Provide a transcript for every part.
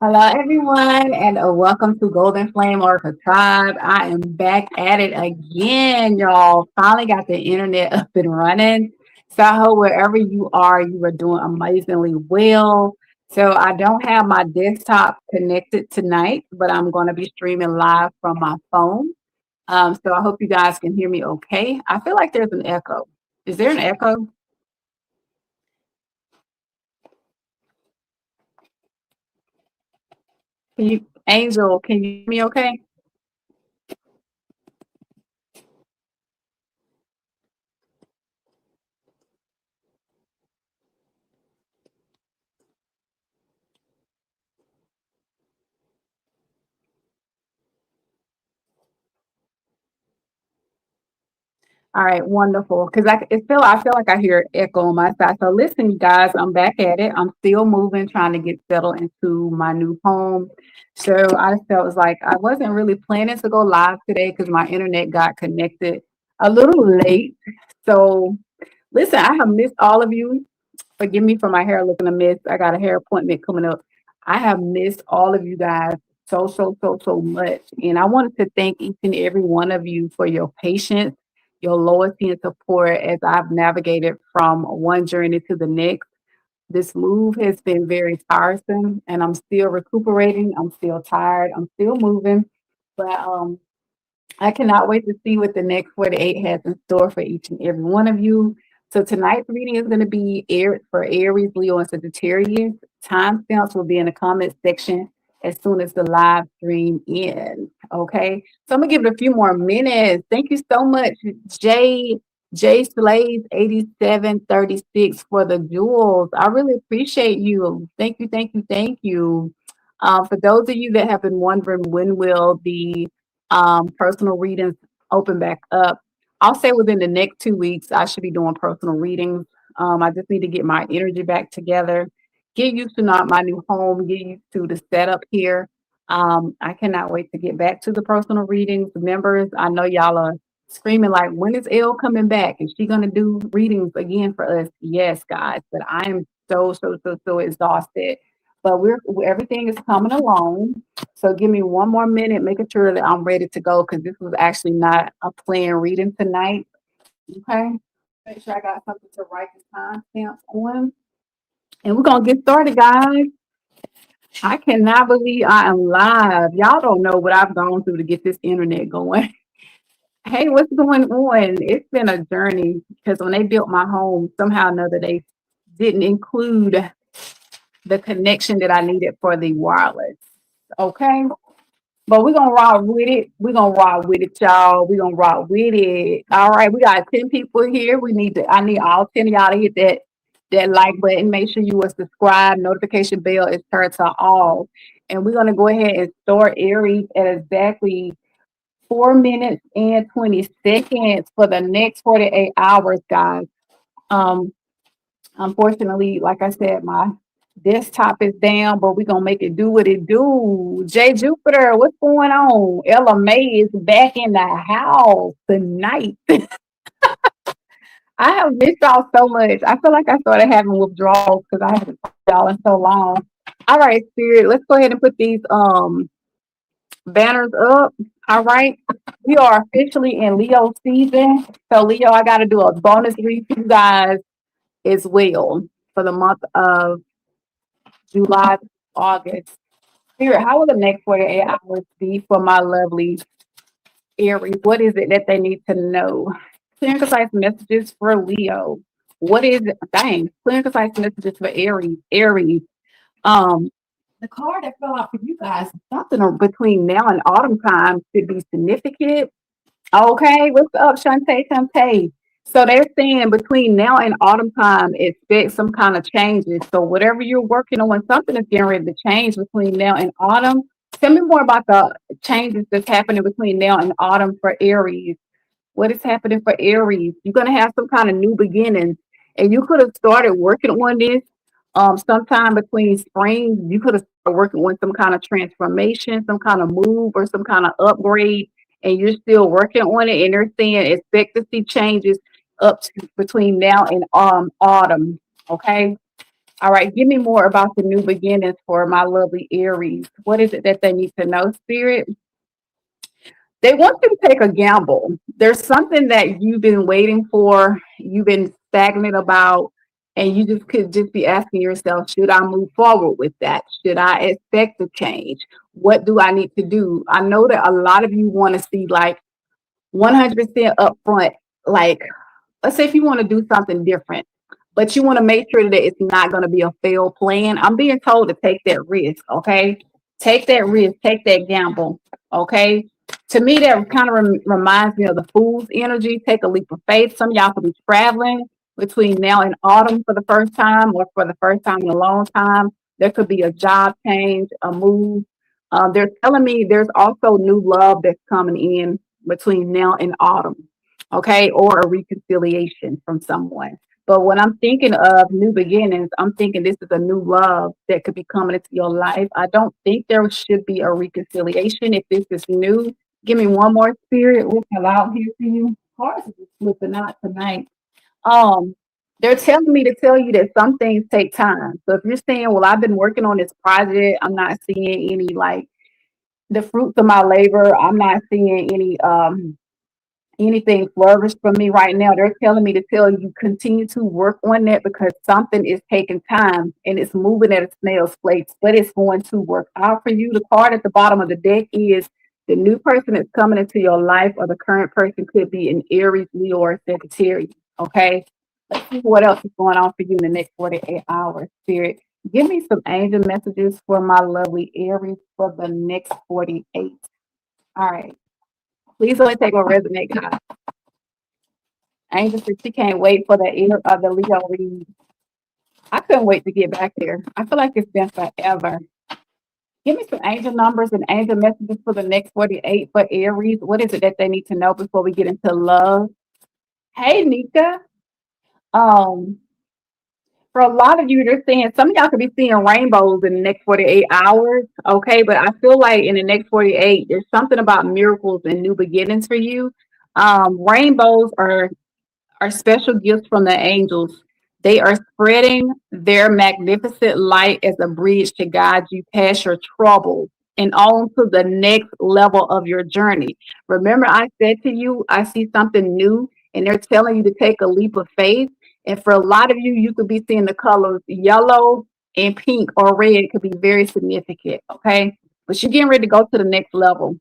Hello, everyone, and welcome to Golden Flame Oracle Tribe. I am back at it again, y'all. Finally got the internet up and running. So I hope wherever you are doing amazingly well. So I don't have my desktop connected tonight, but I'm going to be streaming live from my phone. So I hope you guys can hear me okay. I feel like there's an echo. Is there an echo? Angel, can you hear me okay? All right, wonderful. Because I feel like I hear echo on my side. So listen, you guys, I'm back at it. I'm still moving, trying to get settled into my new home. So I felt was like I wasn't really planning to go live today because my internet got connected a little late. So listen, I have missed all of you. Forgive me for my hair looking a mess. I got a hair appointment coming up. I have missed all of you guys so much. And I wanted to thank each and every one of you for your patience, your loyalty and support as I've navigated from one journey to the next. This move has been very tiresome and I'm still recuperating. I'm still tired. I'm still moving. But I cannot wait to see what the next 48 has in store for each and every one of you. So tonight's reading is going to be for Aries, Leo, and Sagittarius. Timestamps will be in the comment section as soon as the live stream ends. Okay. So I'm gonna give it a few more minutes. Thank you so much, Jay. Jay Slays 8736 for the jewels. I really appreciate you. Thank you. For those of you that have been wondering when will the personal readings open back up. I'll say within the next 2 weeks, I should be doing personal readings. I just need to get my energy back together, get used to not my new home, get used to the setup here. I cannot wait to get back to the personal readings. Members, I know y'all are screaming like, when is Elle coming back? Is she gonna do readings again for us? Yes, guys, but I am so exhausted. But everything is coming along. So give me one more minute, making sure that I'm ready to go because this was actually not a planned reading tonight. Okay. Make sure I got something to write the timestamps on. And we're gonna get started, guys. I cannot believe I am live. Y'all don't know what I've gone through to get this internet going. Hey, what's going on? It's been a journey because when they built my home, somehow or another they didn't include the connection that I needed for the wireless. Okay. But we're gonna rock with it. We're gonna rock with it, y'all. We're gonna rock with it. All right, we got 10 people here. I need all 10 of y'all to hit that like button. Make sure you are subscribed. Notification bell is turned to all. And we're gonna go ahead and start Aries at exactly 4 minutes and 20 seconds for the next 48 hours, guys. Um, Unfortunately, like I said, my desktop is down, but we're gonna make it do what it do. Jay Jupiter, what's going on? Ella May is back in the house tonight. I have missed y'all so much. I feel like I started having withdrawals because I haven't talked to y'all in so long. All right, Spirit, let's go ahead and put these banners up. All right. We are officially in Leo season. So Leo, I gotta do a bonus read for you guys as well for the month of July, August. Spirit, how will the next 48 hours be for my lovely Aries? What is it that they need to know? Clear and concise messages for Leo. What is it? Dang, clear and concise messages for Aries. Aries. Um, the card that fell out for you guys, something between now and autumn time should be significant. Okay, what's up, Shantae? Shantae. So they're saying between now and autumn time, expect some kind of changes. So whatever you're working on, something is getting ready to change between now and autumn. Tell me more about the changes that's happening between now and autumn for Aries. What is happening for Aries? You're gonna have some kind of new beginnings, and you could have started working on this sometime between spring. You could have started working on some kind of transformation, some kind of move, or some kind of upgrade, and you're still working on it. And they're saying expect to see changes up to between now and autumn. Okay, All right, give me more about the new beginnings for my lovely Aries. What is it that they need to know, Spirit? They want you to take a gamble. There's something that you've been waiting for, you've been stagnant about, and you just could just be asking yourself, should I move forward with that? Should I expect a change? What do I need to do? I know that a lot of you want to see like 100% upfront, like let's say if you want to do something different, but you want to make sure that it's not going to be a failed plan. I'm being told to take that risk. Okay. Take that risk, take that gamble. Okay. To me, that kind of reminds me of the fool's energy. Take a leap of faith. Some of y'all could be traveling between now and autumn for the first time or for the first time in a long time. There could be a job change, a move. They're telling me there's also new love that's coming in between now and autumn, okay, or a reconciliation from someone. But when I'm thinking of new beginnings, I'm thinking this is a new love that could be coming into your life. I don't think there should be a reconciliation if this is new. Give me one more, Spirit. We'll come out here for you. Cards are just flipping out tonight. Um, they're telling me to tell you that some things take time. So if you're saying, well, I've been working on this project, I'm not seeing any like the fruits of my labor, I'm not seeing anything flourish for me right now. They're telling me to tell you continue to work on that because something is taking time and it's moving at a snail's pace, but it's going to work out for you. The card at the bottom of the deck is the new person that's coming into your life, or the current person could be an Aries, Leo, or Sagittarius. Okay. Let's see what else is going on for you in the next 48 hours, Spirit. Give me some angel messages for my lovely Aries for the next 48. All right. Please only take what resonate, guys. Angel said she can't wait for the ear of the Leo read. I couldn't wait to get back there. I feel like it's been forever. Give me some angel numbers and angel messages for the next 48 for Aries. What is it that they need to know before we get into love? Hey, Nika. Um, for a lot of you, they're saying some of y'all could be seeing rainbows in the next 48 hours. Okay, but I feel like in the next 48, there's something about miracles and new beginnings for you. Rainbows are special gifts from the angels. They are spreading their magnificent light as a bridge to guide you past your troubles and on to the next level of your journey. Remember, I said to you, I see something new, and they're telling you to take a leap of faith. And for a lot of you, you could be seeing the colors yellow and pink or red could be very significant. Okay. But you're getting ready to go to the next level.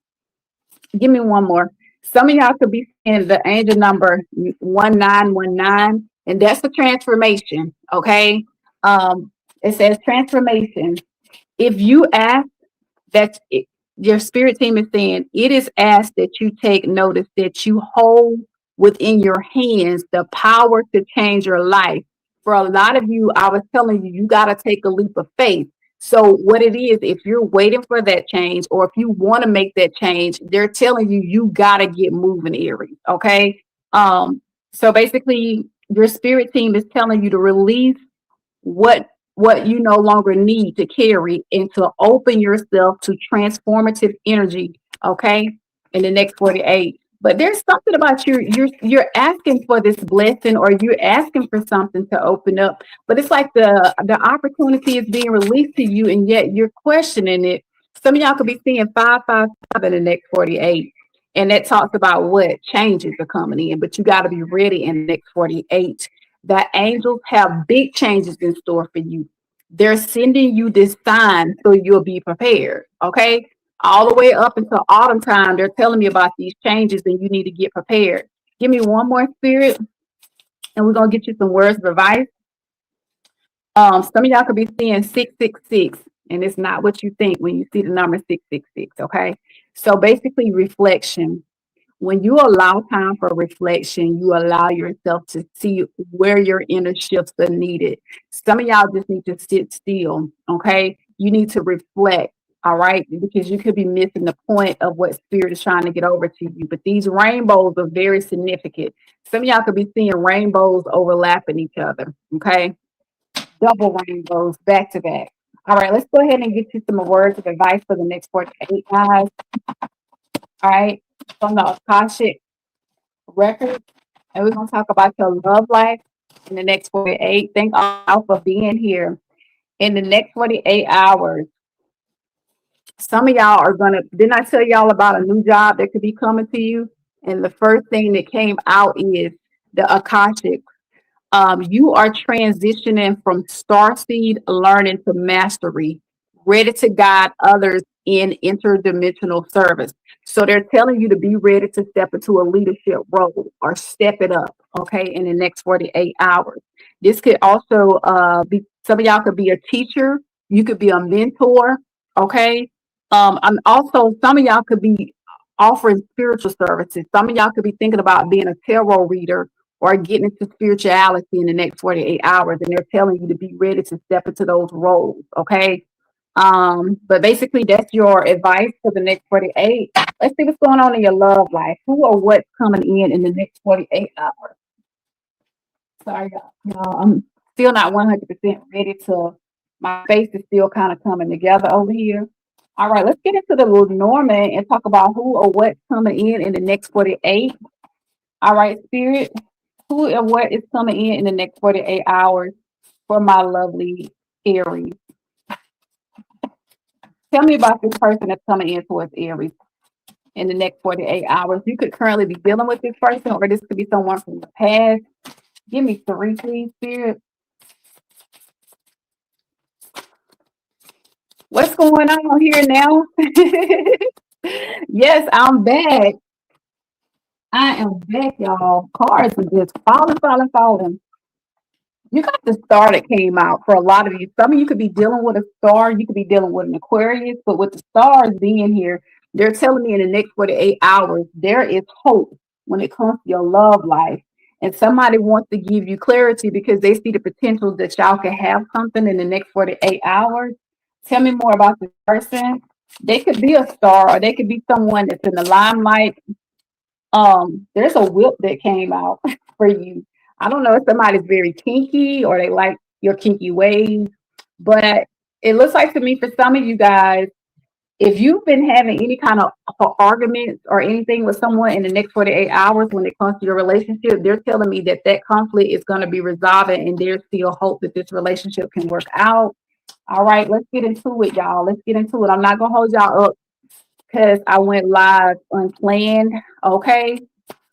Give me one more. Some of y'all could be seeing the angel number 1919, and that's the transformation. Okay. It says transformation. If you ask that your spirit team is saying it is asked that you take notice that you hold within your hands the power to change your life. For a lot of you, I was telling you, you got to take a leap of faith. So, what it is, if you're waiting for that change or if you want to make that change, they're telling you, you got to get moving, Aries. Okay. So basically, your spirit team is telling you to release what you no longer need to carry and to open yourself to transformative energy, okay, in the next 48. But there's something about you're asking for this blessing, or you're asking for something to open up, but it's like the opportunity is being released to you and yet you're questioning it. Some of y'all could be seeing 555 in the next 48, and that talks about what changes are coming in, but you got to be ready in the next 48. The angels have big changes in store for you. They're sending you this sign so you'll be prepared. Okay. All the way up until autumn time, they're telling me about these changes and you need to get prepared. Give me one more, Spirit, and we're going to get you some words of advice. Some of y'all could be seeing 666, and it's not what you think when you see the number 666. Okay. So basically, reflection. When you allow time for reflection, you allow yourself to see where your inner shifts are needed. Some of y'all just need to sit still, okay? You need to reflect, all right? Because you could be missing the point of what spirit is trying to get over to you. But these rainbows are very significant. Some of y'all could be seeing rainbows overlapping each other, okay? Double rainbows back to back. All right, let's go ahead and get you some words of advice for the next 48 guys. All right, from the Akashic record, and we're going to talk about your love life in the next 48. Thank all for being here. In the next 48 hours, some of y'all are gonna, didn't I tell y'all about a new job that could be coming to you? And the first thing that came out is the Akashic. You are transitioning from starseed learning to mastery, ready to guide others in interdimensional service. So they're telling you to be ready to step into a leadership role or step it up, okay, in the next 48 hours. This could also be, some of y'all could be a teacher, you could be a mentor, okay. And also some of y'all could be offering spiritual services. Some of y'all could be thinking about being a tarot reader or getting into spirituality in the next 48 hours, and they're telling you to be ready to step into those roles, okay? But basically that's your advice for the next 48. Let's see what's going on in your love life. Who or what's coming in the next 48 hours? Sorry, y'all. I'm still not 100% ready to, my face is still kind of coming together over here. All right, let's get into the Lenormand and talk about who or what's coming in the next 48. All right, Spirit, who and what is coming in the next 48 hours for my lovely Aries? Tell me about this person that's coming in towards Aries in the next 48 hours. You could currently be dealing with this person, or this could be someone from the past. Give me three, please, Spirit. What's going on here now? Yes, I'm back. I am back, y'all. Cards are just falling, falling, falling. You got the star that came out for a lot of you. Some of you could be dealing with a star, you could be dealing with an Aquarius, but with the stars being here, they're telling me in the next 48 hours, there is hope when it comes to your love life. And somebody wants to give you clarity because they see the potential that y'all can have something in the next 48 hours. Tell me more about this person. They could be a star or they could be someone that's in the limelight. There's a whip that came out for you. I don't know if somebody's very kinky or they like your kinky ways, but it looks like to me for some of you guys, if you've been having any kind of arguments or anything with someone in the next 48 hours when it comes to your relationship, they're telling me that that conflict is going to be resolved and there's still hope that this relationship can work out. All right, let's get into it, y'all. Let's get into it. I'm not going to hold y'all up because I went live unplanned. Okay.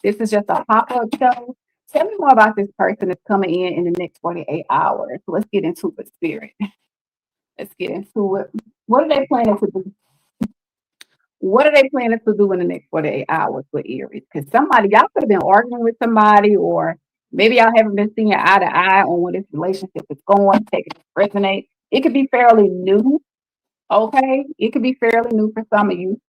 This is just a pop-up show. Tell me more about this person that's coming in the next 48 hours. So let's get into it, Spirit. Let's get into it. What are they planning to do? What are they planning to do in the next 48 hours with Aries? Because somebody, y'all could have been arguing with somebody, or maybe y'all haven't been seeing eye to eye on where this relationship is going, taking it to resonate. It could be fairly new, okay? It could be fairly new for some of you.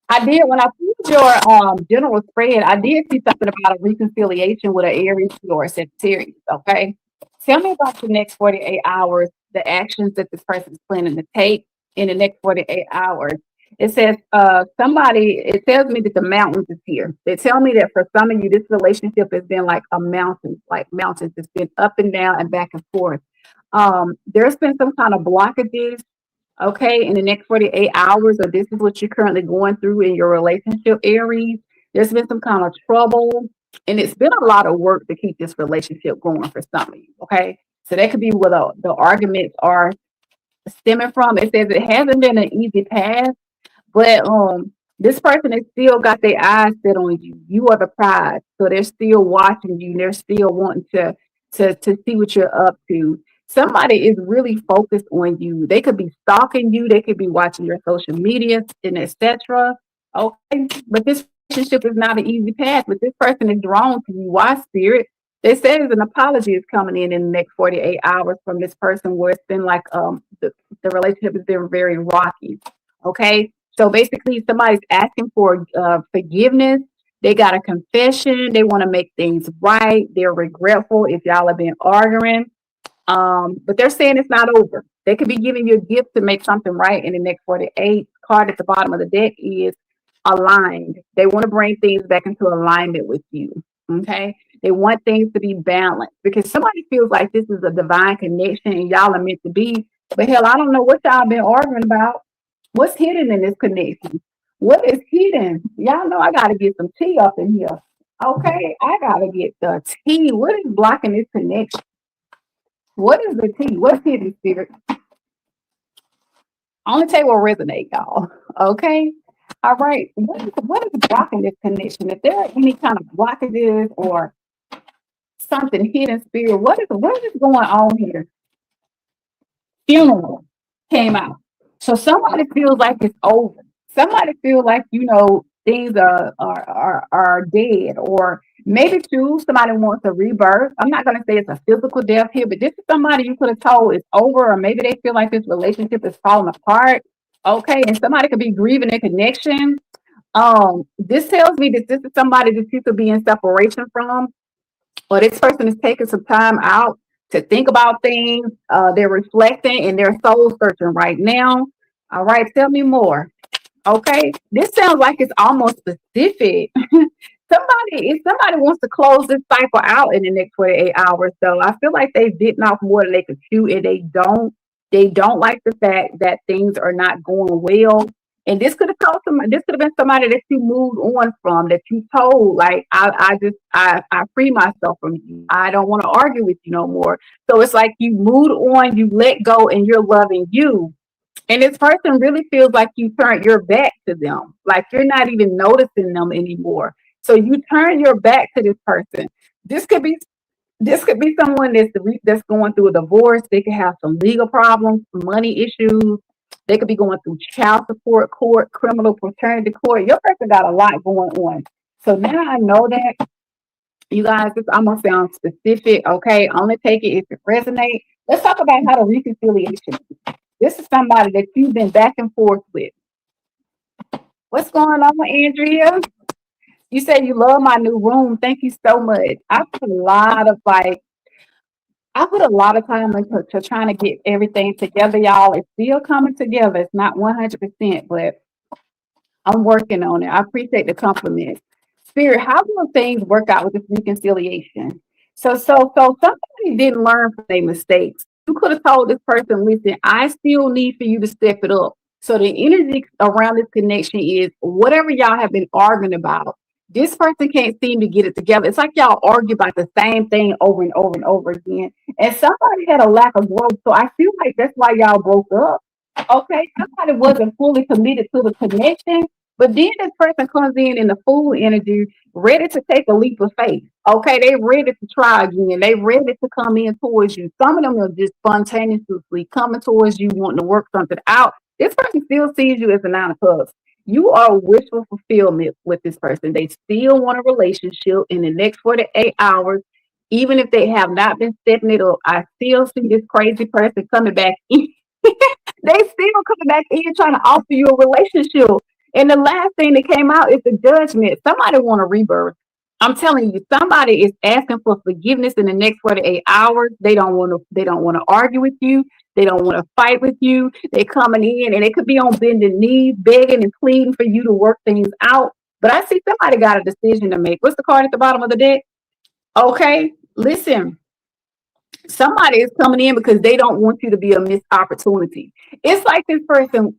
I did when I pulled your general spread. I did see something about a reconciliation with an Aries or a Sagittarius. Okay, tell me about the next 48 hours. The actions that this person is planning to take in the next 48 hours. It says somebody. It tells me that the mountains is here. They tell me that for some of you, this relationship has been like a mountain, like mountains. It's been up and down and back and forth. There's been some kind of blockages, okay, in the next 48 hours, or this is what you're currently going through in your relationship, Aries. There's been some kind of trouble, and it's been a lot of work to keep this relationship going for some of you, okay? So that could be where the arguments are stemming from. It says it hasn't been an easy path, but this person has still got their eyes set on you. You are the prize. So they're still watching you. They're still wanting to see what you're up to. Somebody is really focused on you. They could be stalking you, they could be watching your social media and etc. Okay. But this relationship is not an easy path, but this person is drawn to you. Why, Spirit? They say an apology is coming in the next 48 hours from this person where it's been like the relationship has been very rocky. Okay. So basically, somebody's asking for forgiveness. They got a confession. They want to make things right. They're regretful if y'all have been arguing. But they're saying it's not over. They could be giving you a gift to make something right in the next 48. Card at the bottom of the deck is aligned. They want to bring things back into alignment with you. Okay. They want things to be balanced because somebody feels like this is a divine connection and y'all are meant to be. But hell, I don't know what y'all been arguing about. What's hidden in this connection? What is hidden? Y'all know I got to get some tea up in here. Okay, I got to get the tea. What is blocking this connection? What is the tea? What's hidden spirit? Only take what resonate, y'all. Okay. All right. What is blocking this connection? If there are any kind of blockages or something hidden spirit, what is going on here? Funeral came out. So somebody feels like it's over. Somebody feels like, things are dead, or maybe too, somebody wants a rebirth. I'm not gonna say it's a physical death here, but this is somebody you could have told it's over, or maybe they feel like this relationship is falling apart. Okay, and somebody could be grieving a connection. This tells me that this is somebody that you could be in separation from, or this person is taking some time out to think about things. They're reflecting and they're soul searching right now. All right, tell me more. Okay, this sounds like it's almost specific. If somebody wants to close this cycle out in the next 48 hours, though, I feel like they've bitten off more than they could chew, and they don't like the fact that things are not going well. And this could have been somebody that you moved on from, that you told, like, I free myself from you. I don't want to argue with you no more. So it's like you moved on, you let go, and you're loving you. And this person really feels like you turned your back to them, like you're not even noticing them anymore. So you turn your back to this person. This could be this could be someone that's going through a divorce. They could have some legal problems, money issues. They could be going through child support court, criminal paternity court. Your person got a lot going on. So now I know that, you guys, this almost sounds specific. Okay, only take it if it resonates. Let's talk about how to reconciliation. This is somebody that you've been back and forth with. What's going on, Andrea? You said you love my new room. Thank you so much. I put a lot of time into trying to get everything together, y'all. It's still coming together. It's not 100%, but I'm working on it. I appreciate the compliment. Spirit, how will things work out with this reconciliation? So somebody didn't learn from their mistakes. You could have told this person, listen, I still need for you to step it up. So the energy around this connection is whatever y'all have been arguing about. This person can't seem to get it together. It's like y'all argue about the same thing over and over and over again. And somebody had a lack of growth. So I feel like that's why y'all broke up. Okay, somebody wasn't fully committed to the connection, but then this person comes in the full energy, ready to take a leap of faith. Okay, they ready to try again. They ready to come in towards you. Some of them are just spontaneously coming towards you, wanting to work something out. This person still sees you as a nine of cups. You are wishful fulfillment with this person. They still want a relationship in the next 48 hours, even if they have not been stepping it up. I still see this crazy person coming back in. They still coming back in trying to offer you a relationship. And the last thing that came out is the judgment. Somebody want a rebirth. I'm telling you, somebody is asking for forgiveness in the next 48 hours. They don't want to argue with you. They don't want to fight with you. They coming in and it could be on bending knees, begging and pleading for you to work things out. But I see somebody got a decision to make. What's the card at the bottom of the deck? Okay, listen, somebody is coming in because they don't want you to be a missed opportunity. It's like this person,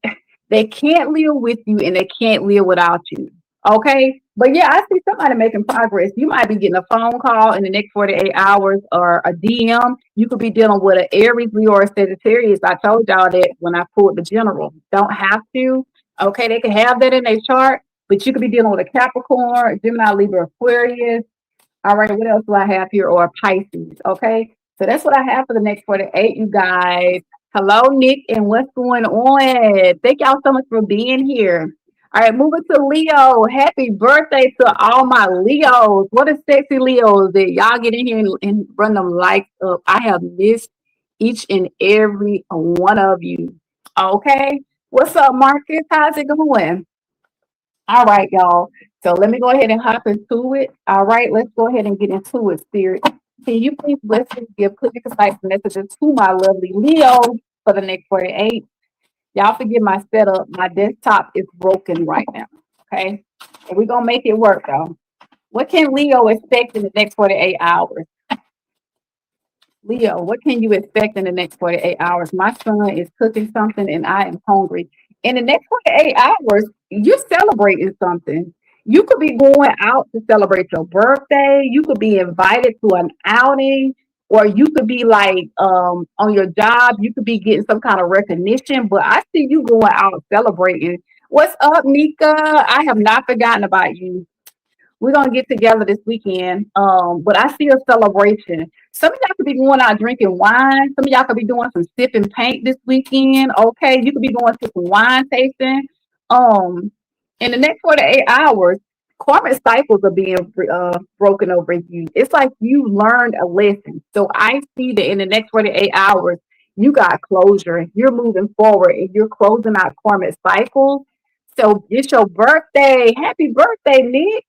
they can't live with you and they can't live without you. Okay. But yeah, I see somebody making progress. You might be getting a phone call in the next 48 hours or a DM. You could be dealing with an Aries, Leo, or Sagittarius. I told y'all that when I pulled the general. Don't have to. Okay. They can have that in their chart, but you could be dealing with a Capricorn, Gemini, Libra, Aquarius. All right, what else do I have here? Or Pisces, okay? So that's what I have for the next 48, you guys. Hello, Nick, and what's going on? Thank y'all so much for being here. All right, moving to Leo. Happy birthday to all my Leos. What a sexy Leos that y'all get in here and run them lights up. I have missed each and every one of you. Okay. What's up, Marcus? How's it going? All right, y'all. So let me go ahead and hop into it. All right, let's go ahead and get into it, Spirit. Can you please bless and give clear, concise messages to my lovely Leo for the next 48? Y'all forgive my setup. My desktop is broken right now. Okay. And we're gonna make it work though. What can Leo expect in the next 48 hours? Leo, what can you expect in the next 48 hours? My son is cooking something and I am hungry. In the next 48 hours, you're celebrating something. You could be going out to celebrate your birthday. You could be invited to an outing. or you could be like on your job, you could be getting some kind of recognition, but I see you going out celebrating. What's up, Nika? I have not forgotten about you. We're gonna get together this weekend. But I see a celebration. Some of y'all could be going out drinking wine. Some of y'all could be doing some sipping paint this weekend. Okay, you could be going to some wine tasting. Um, in the next 48 hours, karmic cycles are being broken over you. It's like you learned a lesson. So I see that in the next 48 hours, you got closure. You're moving forward and you're closing out karmic cycles. So it's your birthday. Happy birthday, Nick.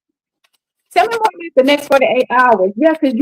Tell me more about the next 48 hours. Yeah, because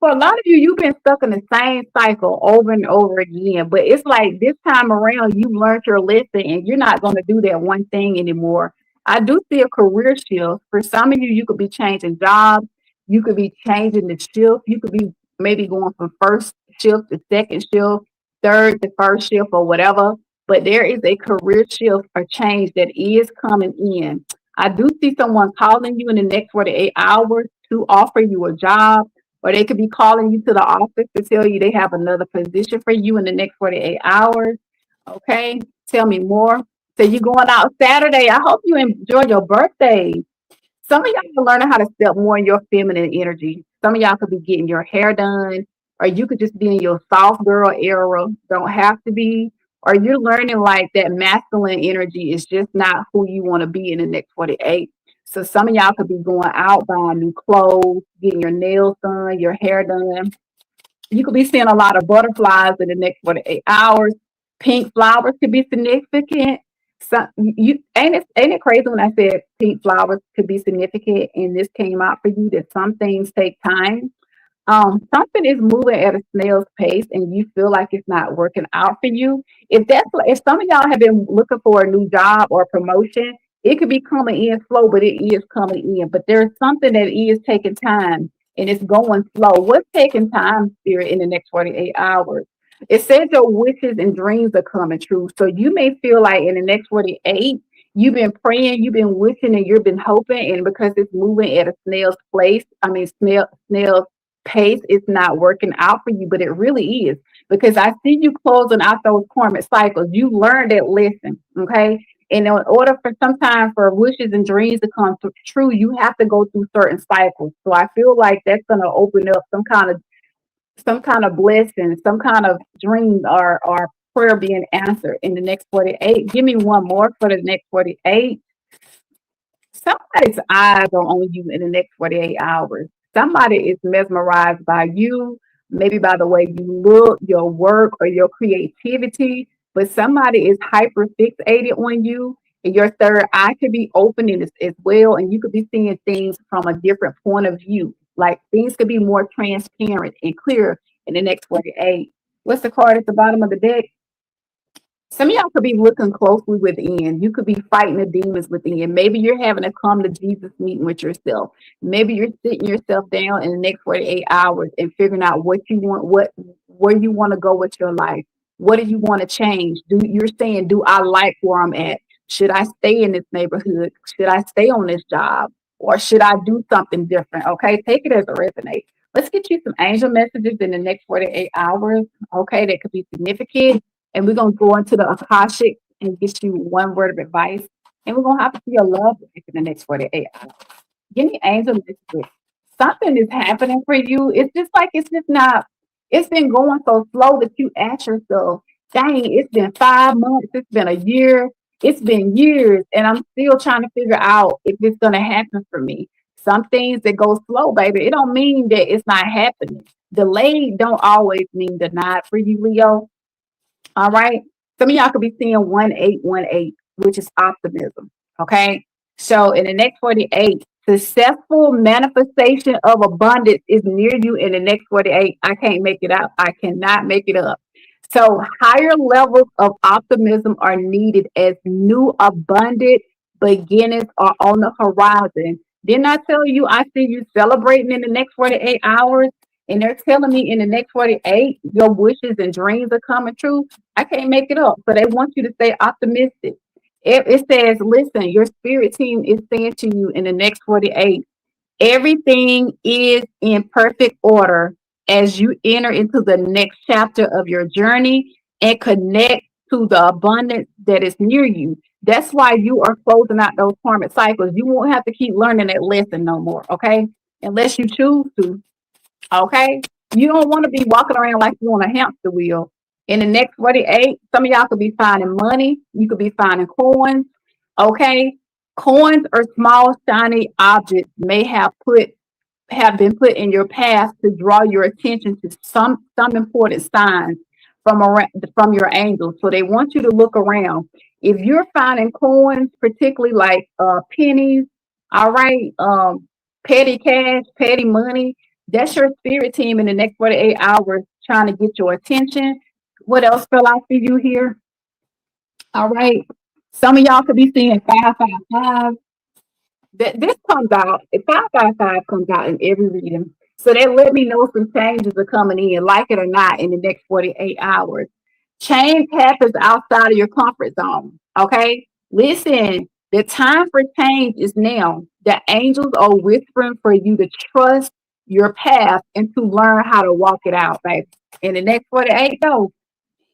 for a lot of you, you've been stuck in the same cycle over and over again. But it's like this time around, you learned your lesson and you're not going to do that one thing anymore. I do see a career shift. For some of you, you could be changing jobs. You could be changing the shift. You could be maybe going from first shift to second shift, third to first shift, or whatever. But there is a career shift or change that is coming in. I do see someone calling you in the next 48 hours to offer you a job, or they could be calling you to the office to tell you they have another position for you in the next 48 hours. Okay, tell me more. So you going out Saturday. I hope you enjoy your birthday. Some of y'all are learning how to step more in your feminine energy. Some of y'all could be getting your hair done, or you could just be in your soft girl era. Don't have to be. Or you're learning like that masculine energy is just not who you want to be in the next 48. So some of y'all could be going out buying new clothes, getting your nails done, your hair done. You could be seeing a lot of butterflies in the next 48 hours. Pink flowers could be significant. Some you ain't it crazy when I said pink flowers could be significant and this came out for you that some things take time. Something is moving at a snail's pace and you feel like it's not working out for you. If some of y'all have been looking for a new job or promotion, it could be coming in slow, but it is coming in. But there's something that is taking time and it's going slow. What's taking time, Spirit, in the next 48 hours? It says your wishes and dreams are coming true. So you may feel like in the next 48, you've been praying, you've been wishing, and you've been hoping, and because it's moving at a snail's place, I mean snail's pace, it's not working out for you, but it really is because I see you closing out those karmic cycles. You learned that lesson, okay? And in order for sometimes for wishes and dreams to come true, you have to go through certain cycles. So I feel like that's going to open up some kind of blessing, some kind of dream or prayer being answered in the next 48. Give me one more for the next 48. Somebody's eyes are on you in the next 48 hours. Somebody is mesmerized by you, maybe by the way you look, your work, or your creativity, but somebody is hyper fixated on you, and your third eye could be opening as well, and you could be seeing things from a different point of view. Like things could be more transparent and clear in the next 48. What's the card at the bottom of the deck? Some of y'all could be looking closely within. You could be fighting the demons within. Maybe you're having a come to Jesus meeting with yourself. Maybe you're sitting yourself down in the next 48 hours and figuring out what you want, where you want to go with your life. What do you want to change? You're saying, do I like where I'm at? Should I stay in this neighborhood? Should I stay on this job? Or should I do something different? Okay, take it as a resonate. Let's get you some angel messages in the next 48 hours. Okay, that could be significant, and we're going to go into the Akashic and get you one word of advice. And we're going to have to see your love life in the next 48 hours. Give me angel messages. Something is happening for you. It's just like it's just not, it's been going so slow that you ask yourself, dang, it's been 5 months, it's been a year, it's been years, and I'm still trying to figure out if it's going to happen for me. Some things that go slow, baby, it don't mean that it's not happening. Delayed don't always mean denied for you, Leo. All right. Some of y'all could be seeing 1818, which is optimism. Okay. So in the next 48, successful manifestation of abundance is near you in the next 48. I can't make it up. I cannot make it up. So higher levels of optimism are needed as new abundant beginnings are on the horizon. Didn't I tell you I see you celebrating in the next 48 hours? And they're telling me in the next 48, your wishes and dreams are coming true. I can't make it up. So they want you to stay optimistic. It says, listen, your spirit team is saying to you in the next 48, everything is in perfect order as you enter into the next chapter of your journey and connect to the abundance that is near you. That's why you are closing out those karmic cycles. You won't have to keep learning that lesson no more, okay? Unless you choose to, okay? You don't want to be walking around like you're on a hamster wheel. In the next 48, some of y'all could be finding money. You could be finding coins, okay? Coins or small shiny objects may have been put in your path to draw your attention to some important signs from your angels. So they want you to look around. If you're finding coins, particularly like pennies, all right, petty cash, petty money, that's your spirit team in the next 48 hours trying to get your attention. What else fell out for you here? All right. Some of y'all could be seeing 555. That this comes out, if 555 comes out in every reading. So that let me know some changes are coming in, like it or not, in the next 48 hours. Change happens outside of your comfort zone. Okay. Listen, the time for change is now. The angels are whispering for you to trust your path and to learn how to walk it out, baby. In the next 48, though,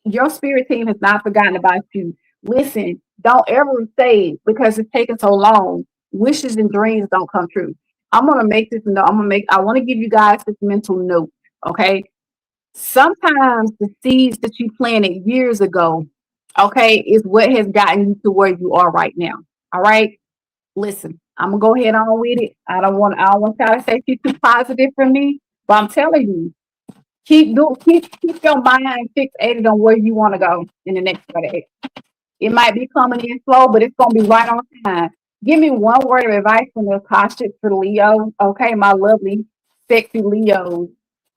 your spirit team has not forgotten about you. Listen, don't ever say because it's taking so long, wishes and dreams don't come true. I'm gonna make this note. I want to give you guys this mental note. Okay. Sometimes the seeds that you planted years ago, okay, is what has gotten you to where you are right now. All right. Listen, I'm gonna go ahead on with it. I don't want y'all to say she's too positive for me, but I'm telling you, keep your mind fixated on where you want to go in the next 48. It might be coming in slow, but it's gonna be right on time. Give me one word of advice from the Akashic for Leo. Okay, my lovely, sexy Leos.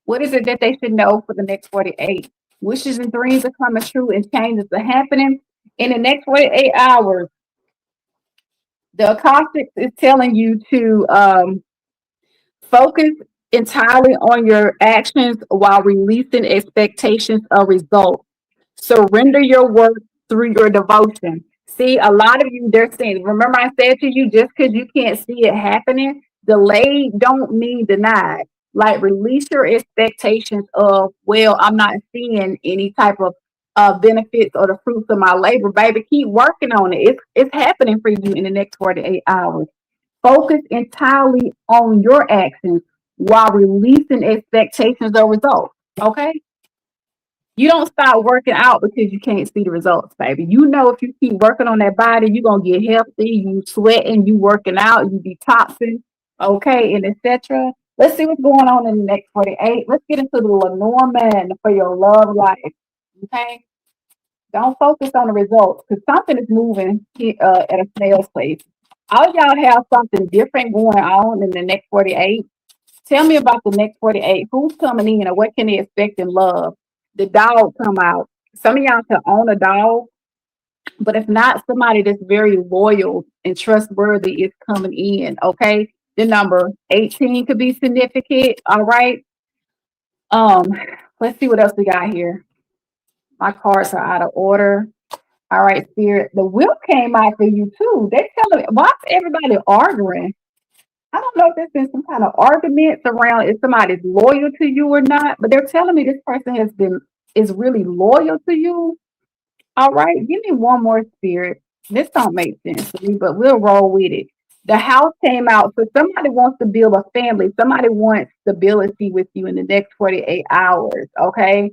What is it that they should know for the next 48? Wishes and dreams are coming true and changes are happening. In the next 48 hours, the Akashic is telling you to focus entirely on your actions while releasing expectations of results. Surrender your work through your devotion. See, a lot of you, they're saying, remember I said to you, just because you can't see it happening, delayed don't mean denied. Like release your expectations of, well, I'm not seeing any type of benefits or the fruits of my labor. Baby, keep working on it. It's happening for you in the next 48 hours. Focus entirely on your actions while releasing expectations of results. Okay? You don't stop working out because you can't see the results, baby. You know if you keep working on that body, you're gonna get healthy, you sweating, you working out, you detoxing, okay, and etc. Let's see what's going on in the next 48. Let's get into the Lenormand for your love life. Okay. Don't focus on the results because something is moving at a snail's pace. All y'all have something different going on in the next 48. Tell me about the next 48. Who's coming in or what can they expect in love? The dog come out. Some of y'all can own a dog, but if not, somebody that's very loyal and trustworthy is coming in. Okay. The number 18 could be significant. All right. Um, let's see what else we got here. My cards are out of order. All right, Spirit. The whip came out for you too. They telling me why is everybody arguing? I don't know if there's been some kind of arguments around if somebody's loyal to you or not, but they're telling me this person is really loyal to you. All right, give me one more, Spirit. This don't make sense to me, but we'll roll with it. The house came out, so somebody wants to build a family. Somebody wants stability with you in the next 48 hours. Okay.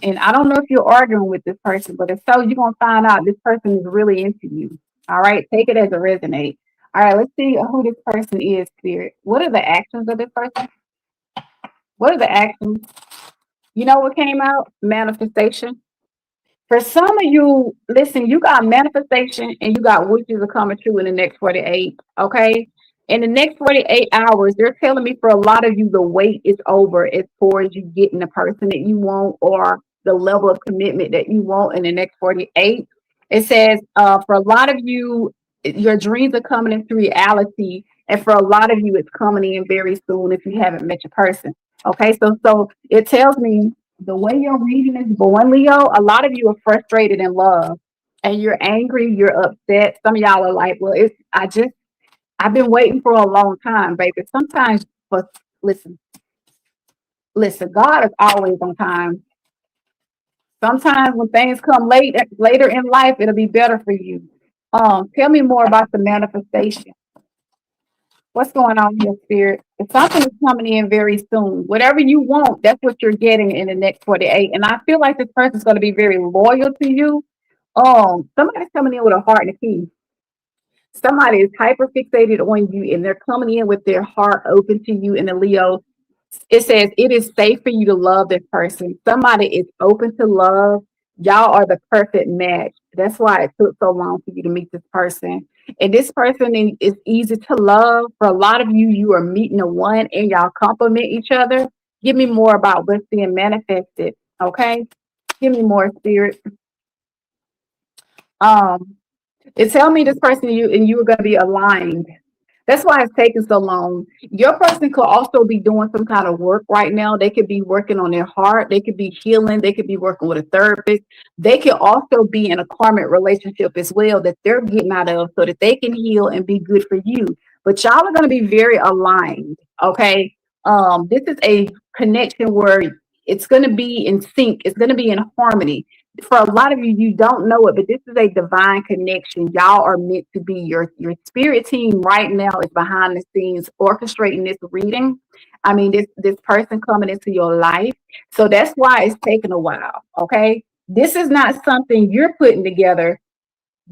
And I don't know if you're arguing with this person, but if so, you're gonna find out this person is really into you. All right, take it as a resonate. All right, let's see who this person is, Spirit. What are the actions of this person? What are the actions? You know what came out? Manifestation. For some of you, listen, you got manifestation and you got wishes are coming true in the next 48. Okay. In the next 48 hours, they're telling me for a lot of you, the wait is over as far as you getting the person that you want or the level of commitment that you want in the next 48. It says for a lot of you, your dreams are coming into reality. And for a lot of you, it's coming in very soon if you haven't met your person. Okay. So it tells me the way your reading is going, Leo, a lot of you are frustrated in love and you're angry, you're upset. Some of y'all are like, well, I've been waiting for a long time, baby. Sometimes, but listen, Listen, God is always on time. Sometimes when things come later in life, it'll be better for you. Tell me more about the manifestation. What's going on here, Spirit? If something is coming in very soon, whatever you want, that's what you're getting in the next 48. And I feel like this person's going to be very loyal to you. Somebody's coming in with a heart and a key. Somebody is hyper fixated on you and they're coming in with their heart open to you in the Leo. It says it is safe for you to love this person. Somebody is open to love. Y'all are the perfect match. That's why it took so long for you to meet this person. And this person is easy to love. For a lot of you, you are meeting a one and y'all compliment each other. Give me more about what's being manifested. Okay. Give me more, spirit. Um, it tell me this person and you are going to be aligned. That's why it's taking so long. Your person could also be doing some kind of work right now. They could be working on their heart. They could be healing. They could be working with a therapist. They could also be in a karmic relationship as well that they're getting out of so that they can heal and be good for you. But y'all are going to be very aligned. Okay. This is a connection where it's going to be in sync. It's going to be in harmony. For a lot of you, you don't know it, but this is a divine connection. Y'all are meant to be. Your spirit team right now is behind the scenes orchestrating this reading. I mean, this person coming into your life. So that's why it's taking a while. Okay. This is not something you're putting together.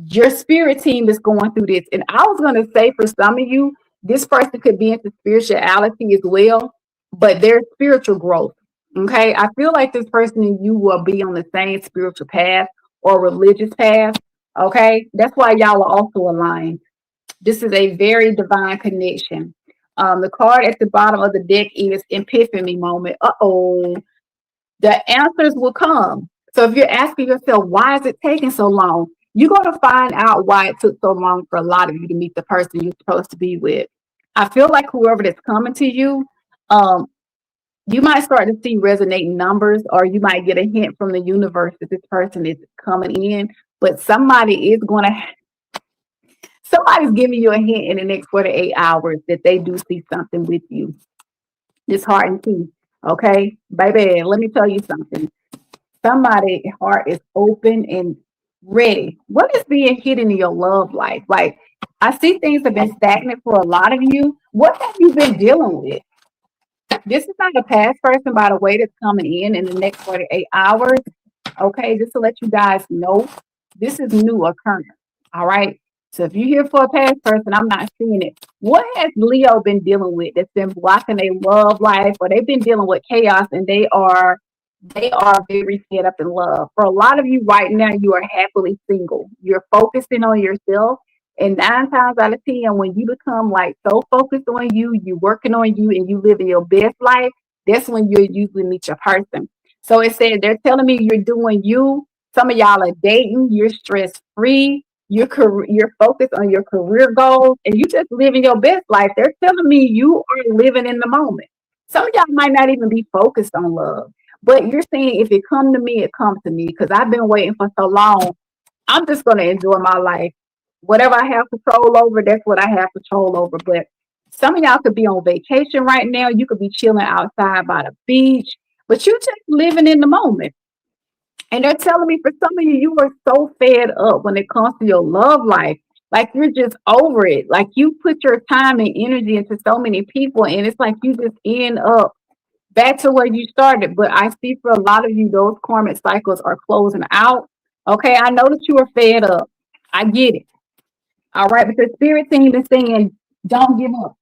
Your spirit team is going through this. And I was going to say for some of you, this person could be into spirituality as well, but their spiritual growth. Okay. I feel like this person and you will be on the same spiritual path or religious path. Okay. That's why y'all are also aligned. This is a very divine connection. The card at the bottom of the deck is epiphany moment. Uh-oh, the answers will come. So if you're asking yourself, why is it taking so long? You're going to find out why it took so long for a lot of you to meet the person you're supposed to be with. I feel like whoever that's coming to you, um, you might start to see resonating numbers, or you might get a hint from the universe that this person is coming in. But somebody's giving you a hint in the next 48 hours that they do see something with you. This heart and key. Okay, baby, let me tell you something. Somebody's heart is open and ready. What is being hidden in your love life? Like, I see things have been stagnant for a lot of you. What have you been dealing with? This is not a past person, by the way, that's coming in the next 48 hours. Okay, just to let you guys know, this is new occurrence. All right. So if you're here for a past person, I'm not seeing it. What has Leo been dealing with that's been blocking their love life, or they've been dealing with chaos and they are very fed up in love. For a lot of you right now, you are happily single. You're focusing on yourself. And 9 times out of 10, when you become like so focused on you, you working on you and you living your best life, that's when you usually meet your person. So it said they're telling me you're doing you. Some of y'all are dating, you're stress free, you're focused on your career goals, and you just living your best life. They're telling me you are living in the moment. Some of y'all might not even be focused on love. But you're saying if it come to me, it comes to me because I've been waiting for so long. I'm just going to enjoy my life. Whatever I have control over, that's what I have control over. But some of y'all could be on vacation right now. You could be chilling outside by the beach, but you just living in the moment. And they're telling me for some of you, you are so fed up when it comes to your love life. Like you're just over it. Like you put your time and energy into so many people, and it's like you just end up back to where you started. But I see for a lot of you, those karmic cycles are closing out. Okay, I know that you are fed up. I get it. All right, but the spirit team is saying, don't give up.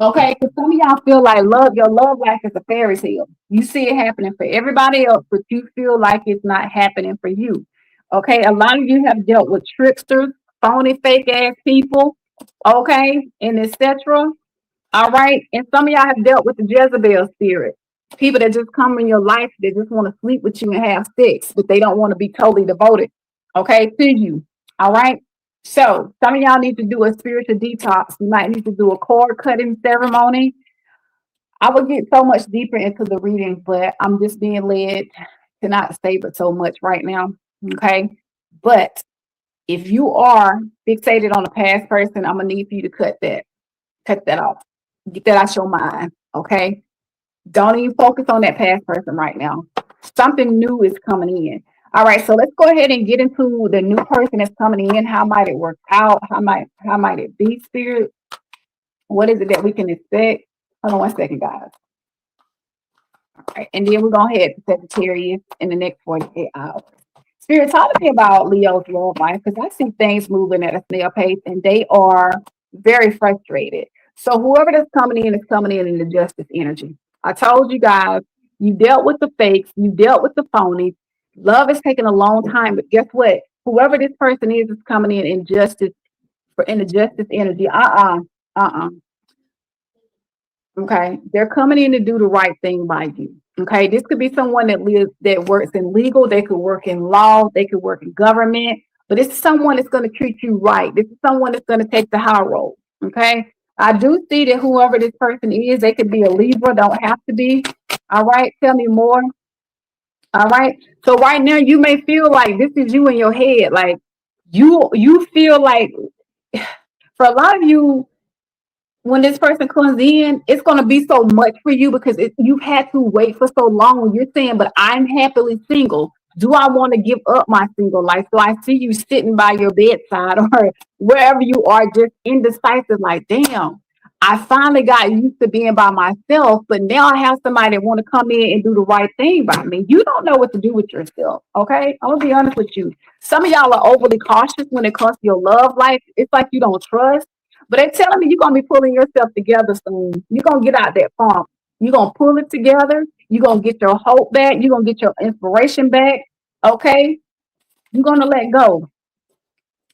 Okay, because some of y'all feel like your love life is a fairy tale. You see it happening for everybody else, but you feel like it's not happening for you. Okay, a lot of you have dealt with tricksters, phony, fake ass people. Okay, and etc. All right. And some of y'all have dealt with the Jezebel spirit. People that just come in your life, they just want to sleep with you and have sex, but they don't want to be totally devoted, okay, to you. All right. So some of y'all need to do a spiritual detox. You might need to do a cord cutting ceremony. I will get so much deeper into the reading, but I'm just being led to not say but so much right now. Okay. But if you are fixated on a past person, I'm gonna need for you to cut that off. Get that out your mind. Okay. Don't even focus on that past person right now. Something new is coming in. All right, so let's go ahead and get into the new person that's coming in. How might it work out? How might it be, spirit? What is it that we can expect? Hold on one second, guys. All right, and then we're gonna head to Sagittarius in the next 48 hours. Spirit, talk to me about Leo's love life because I see things moving at a snail pace and they are very frustrated. So whoever that's coming in is coming in the justice energy. I told you guys, you dealt with the fakes, you dealt with the phonies. Love is taking a long time, but guess what? Whoever this person is coming in justice for in the justice energy. Uh-uh. Okay, they're coming in to do the right thing by you. Okay, this could be someone that lives that works in legal, they could work in law, they could work in government, but it's someone that's going to treat you right. This is someone that's going to take the high road. Okay, I do see that whoever this person is, they could be a Libra, don't have to be. All right, tell me more. All right, so right now you may feel like this is you in your head, like you feel like for a lot of you when this person comes in, it's going to be so much for you because you've had to wait for so long. You're saying, but I'm happily single. Do I want to give up my single life? So I see you sitting by your bedside or wherever you are, just indecisive, like, damn, I finally got used to being by myself, but now I have somebody that want to come in and do the right thing by me. You don't know what to do with yourself, okay? I'm going to be honest with you. Some of y'all are overly cautious when it comes to your love life. It's like you don't trust. But they're telling me you're gonna be pulling yourself together soon. You're gonna get out that funk. You're gonna pull it together. You're gonna get your hope back. You're gonna get your inspiration back. Okay? You're gonna let go.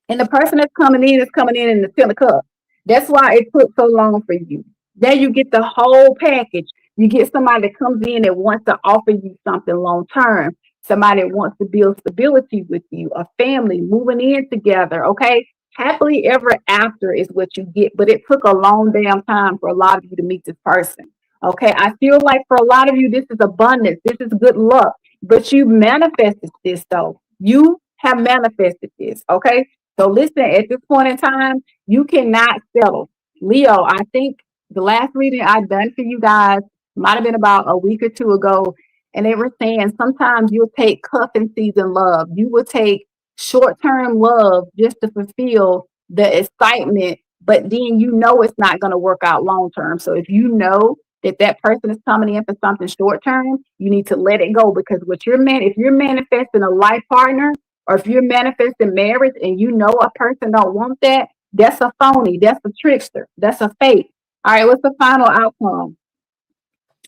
And the person that's coming in is coming in the 10 of cups. That's why it took so long for you. Then you get the whole package. You get somebody that comes in that wants to offer you something long term. Somebody that wants to build stability with you, a family moving in together. Okay. Happily ever after is what you get, but it took a long damn time for a lot of you to meet this person. Okay. I feel like for a lot of you, this is abundance. This is good luck, but you manifested this though. You have manifested this. Okay. So listen, at this point in time, you cannot settle. Leo, I think the last reading I done for you guys might have been about a week or two ago, and they were saying sometimes you'll take cuffing season love. You will take short-term love just to fulfill the excitement, but then you know it's not going to work out long term. So if you know that that person is coming in for something short term, you need to let it go because if you're manifesting a life partner, or if you're manifesting marriage and you know a person don't want that, that's a phony, that's a trickster, that's a fake. All right, what's the final outcome?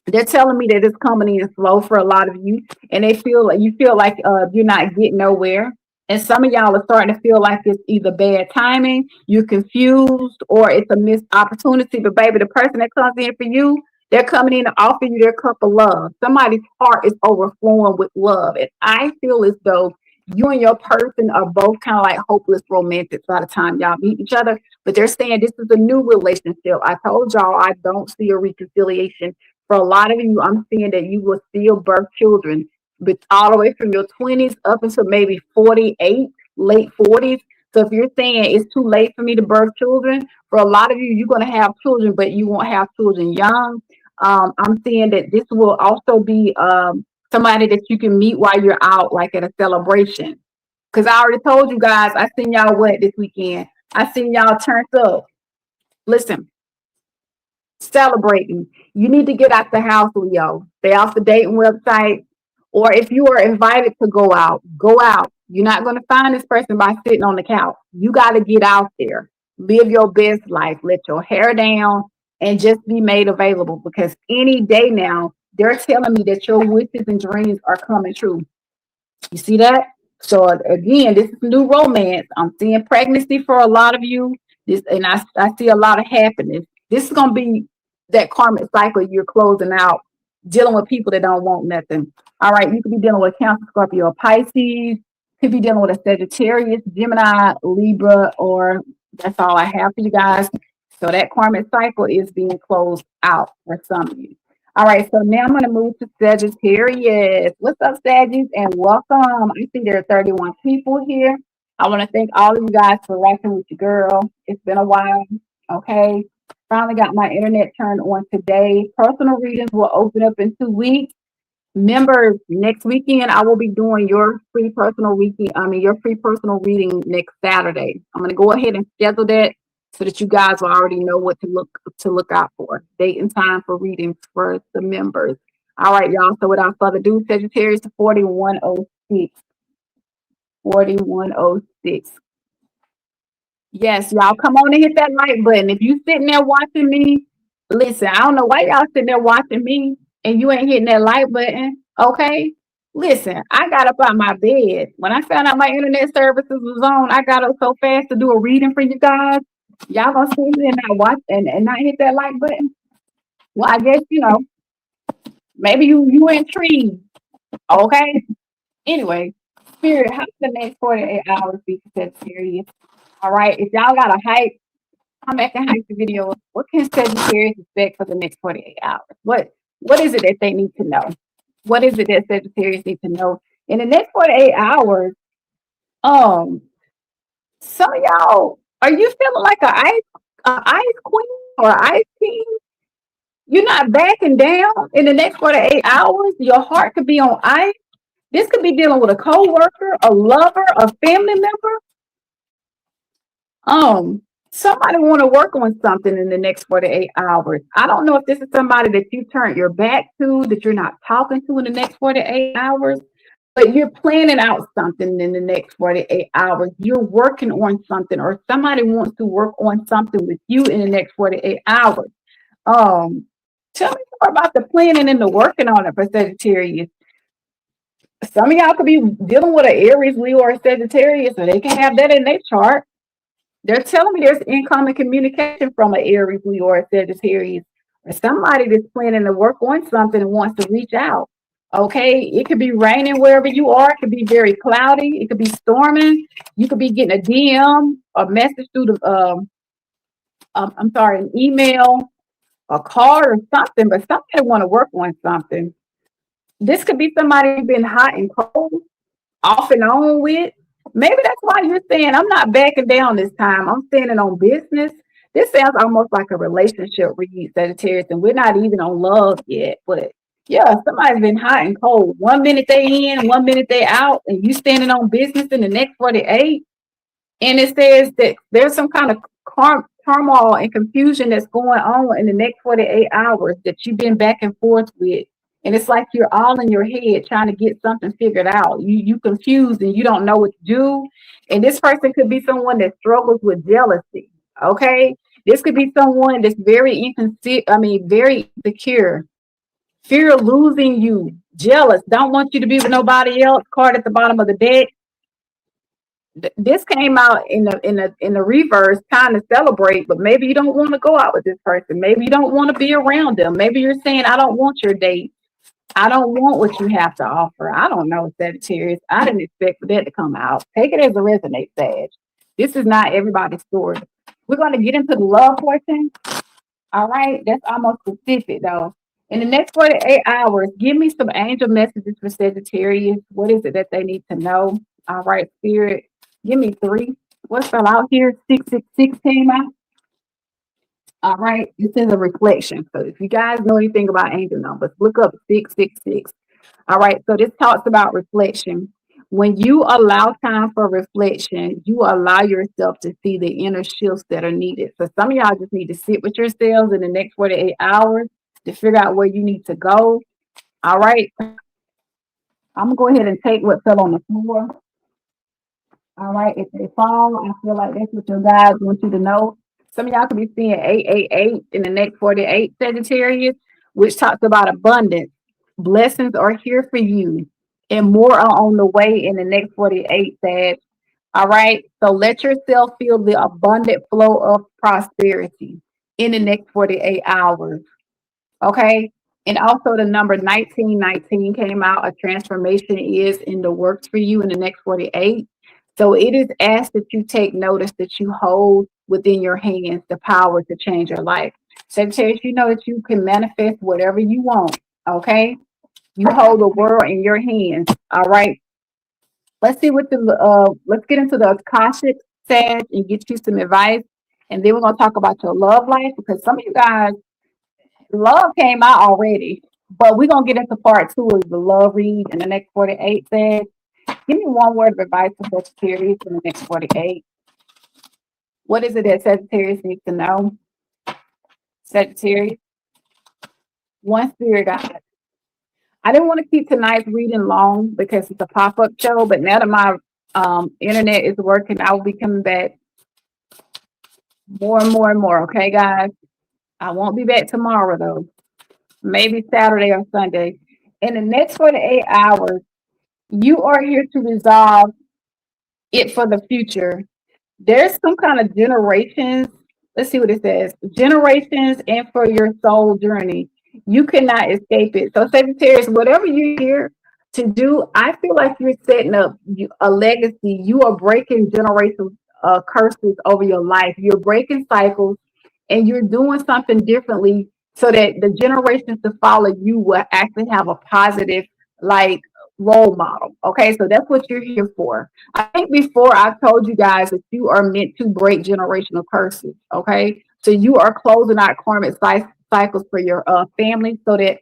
They're telling me that it's coming in slow for a lot of you, and they feel like you feel like you're not getting nowhere. And some of y'all are starting to feel like it's either bad timing, you're confused, or it's a missed opportunity. But baby, the person that comes in for you, they're coming in to offer you their cup of love. Somebody's heart is overflowing with love, and I feel as though you and your person are both kind of like hopeless romantics by the time y'all meet each other. But they're saying this is a new relationship. I told y'all I don't see a reconciliation for a lot of you. I'm seeing that you will still birth children, but all the way from your 20s up until maybe 48, late 40s. So if you're saying it's too late for me to birth children, for a lot of you, you're going to have children, but you won't have children young. I'm seeing that this will also be somebody that you can meet while you're out, like at a celebration. Because I already told you guys, I seen y'all what this weekend? I seen y'all turned up. Listen, celebrating. You need to get out the house, Leo. Stay off the dating website. Or if you are invited to go out, go out. You're not going to find this person by sitting on the couch. You got to get out there, live your best life, let your hair down, and just be made available because any day now, they're telling me that your wishes and dreams are coming true. You see that? So again, this is new romance. I'm seeing pregnancy for a lot of you. And I see a lot of happiness. This is gonna be that karmic cycle you're closing out, dealing with people that don't want nothing. All right, you could be dealing with Cancer, Scorpio, Pisces. Could be dealing with a Sagittarius, Gemini, Libra, or that's all I have for you guys. So that karmic cycle is being closed out for some of you. All right, so now I'm going to move to Sagittarius. What's up, Sagittarius? And welcome. I see there are 31 people here. I want to thank all of you guys for rocking with your girl. It's been a while. Okay. Finally got my internet turned on today. Personal readings will open up in 2 weeks. Members, next weekend I will be doing your free personal weekend. Your free personal reading next Saturday. I'm gonna go ahead and schedule that so that you guys will already know what to look out for. Date and time for readings for the members. All right, y'all. So without further ado, Sagittarius 4106. 4106. Yes, y'all come on and hit that like button. If you sitting there watching me, listen, I don't know why y'all sitting there watching me and you ain't hitting that like button. Okay. Listen, I got up out my bed. When I found out my internet services was on, I got up so fast to do a reading for you guys. Y'all gonna sit there and not watch and not hit that like button. Well, I guess maybe you intrigued. Okay. Anyway, Spirit, how the next 48 hours be for Sagittarius? All right. If y'all got a hype, come back and hype the video. What can Sagittarius expect for the next 48 hours? What is it that they need to know? What is it that Sagittarius need to know in the next 48 hours? Some of y'all, are you feeling like a ice queen or an ice king? You're not backing down in the next 48 hours. Your heart could be on ice. This could be dealing with a co-worker, a lover, a family member. Somebody want to work on something in the next 48 hours. I don't know if this is somebody that you turned your back to, that you're not talking to in the next 48 hours, but you're planning out something in the next 48 hours. You're working on something, or somebody wants to work on something with you in the next 48 hours. Tell me more about the planning and the working on it for Sagittarius. Some of y'all could be dealing with an Aries, Leo, or Sagittarius, so they can have that in their chart. They're telling me there's incoming communication from an Aries, Leo, or Sagittarius, or somebody that's planning to work on something and wants to reach out. Okay, it could be raining wherever you are. It could be very cloudy. It could be storming. You could be getting a DM, a message through an email, a card, or something. But somebody want to work on something. This could be somebody you've been hot and cold, off and on with. Maybe that's why you're saying, I'm not backing down this time. I'm standing on business. This sounds almost like a relationship read, Sagittarius, and we're not even on love yet. But yeah, somebody's been hot and cold. 1 minute they in, 1 minute they out, and you standing on business in the next 48. And it says that there's some kind of turmoil and confusion that's going on in the next 48 hours that you've been back and forth with. And it's like you're all in your head trying to get something figured out. You confused and you don't know what to do. And this person could be someone that struggles with jealousy. Okay. This could be someone that's very very insecure, fear of losing you, jealous, don't want you to be with nobody else, card at the bottom of the deck. This came out in the reverse, trying to celebrate, but maybe you don't want to go out with this person. Maybe you don't want to be around them. Maybe you're saying, I don't want your date. I don't want what you have to offer. I don't know, Sagittarius. I didn't expect for that to come out. Take it as a resonate, Sag. This is not everybody's story. We're going to get into the love portion. All right. That's almost specific, though. In the next 48 hours, give me some angel messages for Sagittarius. What is it that they need to know? All right, Spirit. Give me 3. What fell out here? 666 came out. All right, this is a reflection. So if you guys know anything about angel numbers, look up 666. All right, so this talks about reflection. When you allow time for reflection, you allow yourself to see the inner shifts that are needed. So some of y'all just need to sit with yourselves in the next 48 hours to figure out where you need to go. All right, I'm gonna go ahead and take what fell on the floor. All right, if they fall, I feel like that's what your guides want you to know. Some of y'all could be seeing 888 in the next 48 Sagittarius, which talks about abundance. Blessings are here for you, and more are on the way in the next 48, Sag. All right, so let yourself feel the abundant flow of prosperity in the next 48 hours. Okay, and also the number 1919 came out. A transformation is in the works for you in the next 48. So it is asked that you take notice, that you hold within your hands the power to change your life. Sagittarius, you know that you can manifest whatever you want. Okay, you hold the world in your hands. All right. Let's see what let's get into the Akashic, Sag, and get you some advice. And then we're going to talk about your love life because some of you guys, love came out already. But we're going to get into part two of the love read in the next 48 says. Give me one word of advice for Sagittarius in the next 48. What is it that Sagittarius needs to know? Sagittarius, one spirit guide. I didn't want to keep tonight's reading long because it's a pop-up show, but now that my internet is working, I will be coming back more and more and more. Okay, guys? I won't be back tomorrow, though. Maybe Saturday or Sunday. In the next 48 hours, you are here to resolve it for the future. There's some kind of generations. Let's see what it says. Generations and for your soul journey. You cannot escape it. So, Sagittarius, whatever you're here to do, I feel like you're setting up a legacy. You are breaking generational curses over your life. You're breaking cycles and you're doing something differently so that the generations to follow you will actually have a positive, like, role model. Okay, so that's what you're here for. I think before I told you guys that you are meant to break generational curses. Okay, so you are closing out karmic cycles for your family so that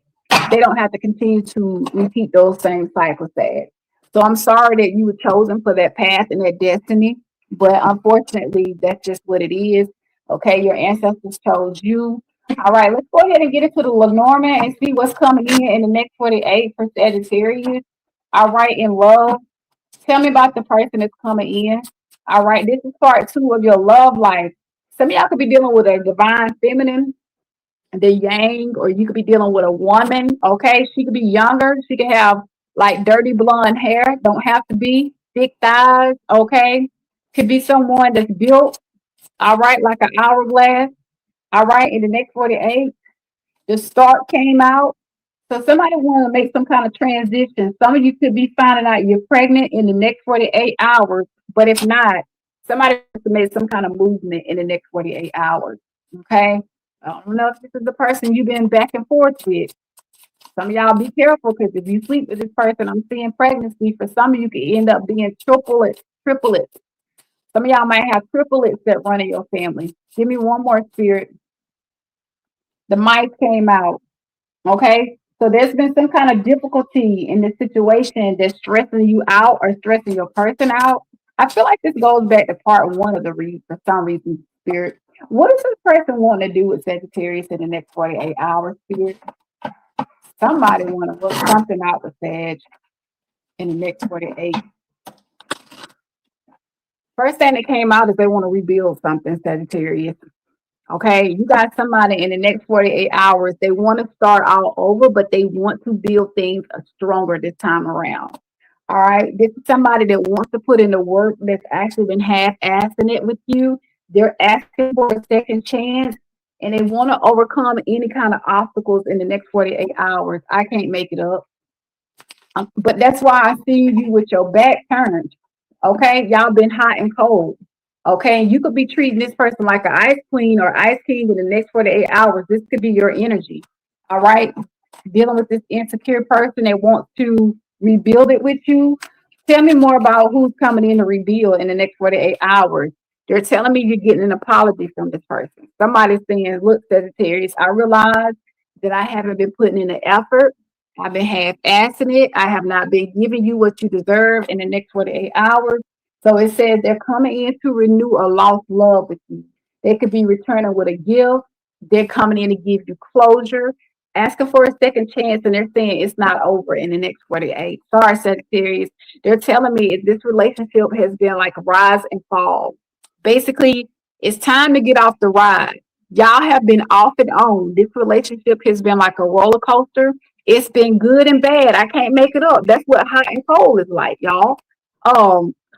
they don't have to continue to repeat those same cycles. Sad. So I'm sorry that you were chosen for that path and that destiny, but unfortunately, that's just what it is. Okay, your ancestors chose you. All right, let's go ahead and get into the Lenormand and see what's coming in the next 48 for Sagittarius. All right, in love. Tell me about the person that's coming in. All right, this is part two of your love life. Some of y'all could be dealing with a divine feminine, the yang, or you could be dealing with a woman. Okay, she could be younger. She could have like dirty blonde hair. Don't have to be thick thighs. Okay, could be someone that's built. All right, like an hourglass. All right, in the next 48, the start came out. So somebody want to make some kind of transition. Some of you could be finding out you're pregnant in the next 48 hours, but if not, somebody has to make some kind of movement in the next 48 hours. Okay. I don't know if this is the person you've been back and forth with. Some of y'all be careful because if you sleep with this person, I'm seeing pregnancy. For some of you could end up being triplets. Some of y'all might have triplets that run in your family. Give me one more spirit. The mice came out. Okay. So there's been some kind of difficulty in this situation that's stressing you out or stressing your person out. I feel like this goes back to part one of the read for some reason, spirit. What does this person want to do with Sagittarius in the next 48 hours, spirit? Somebody want to work something out with Sag in the next 48. First thing that came out is they want to rebuild something, Sagittarius. Okay, you got somebody in the next 48 hours. They want to start all over, but they want to build things stronger this time around. All right, this is somebody that wants to put in the work that's actually been half-assing it with you. They're asking for a second chance and they want to overcome any kind of obstacles in the next 48 hours. I can't make it up. But that's why I see you with your back turned. Okay, y'all been hot and cold. Okay, you could be treating this person like an ice queen or ice king in the next 48 hours. This could be your energy. All right, dealing with this insecure person that wants to rebuild it with you. Tell me more about who's coming in to rebuild in the next 48 hours. They're telling me you're getting an apology from this person. Somebody's saying, look, Sagittarius, I realize that I haven't been putting in the effort. I've been half-assing it. I have not been giving you what you deserve in the next 48 hours. So it says they're coming in to renew a lost love with you. They could be returning with a gift. They're coming in to give you closure, asking for a second chance, and they're saying it's not over in the next 48. Sorry, Sagittarius. They're telling me this relationship has been like rise and fall. Basically, it's time to get off the ride. Y'all have been off and on. This relationship has been like a roller coaster. It's been good and bad. I can't make it up. That's what hot and cold is like, y'all.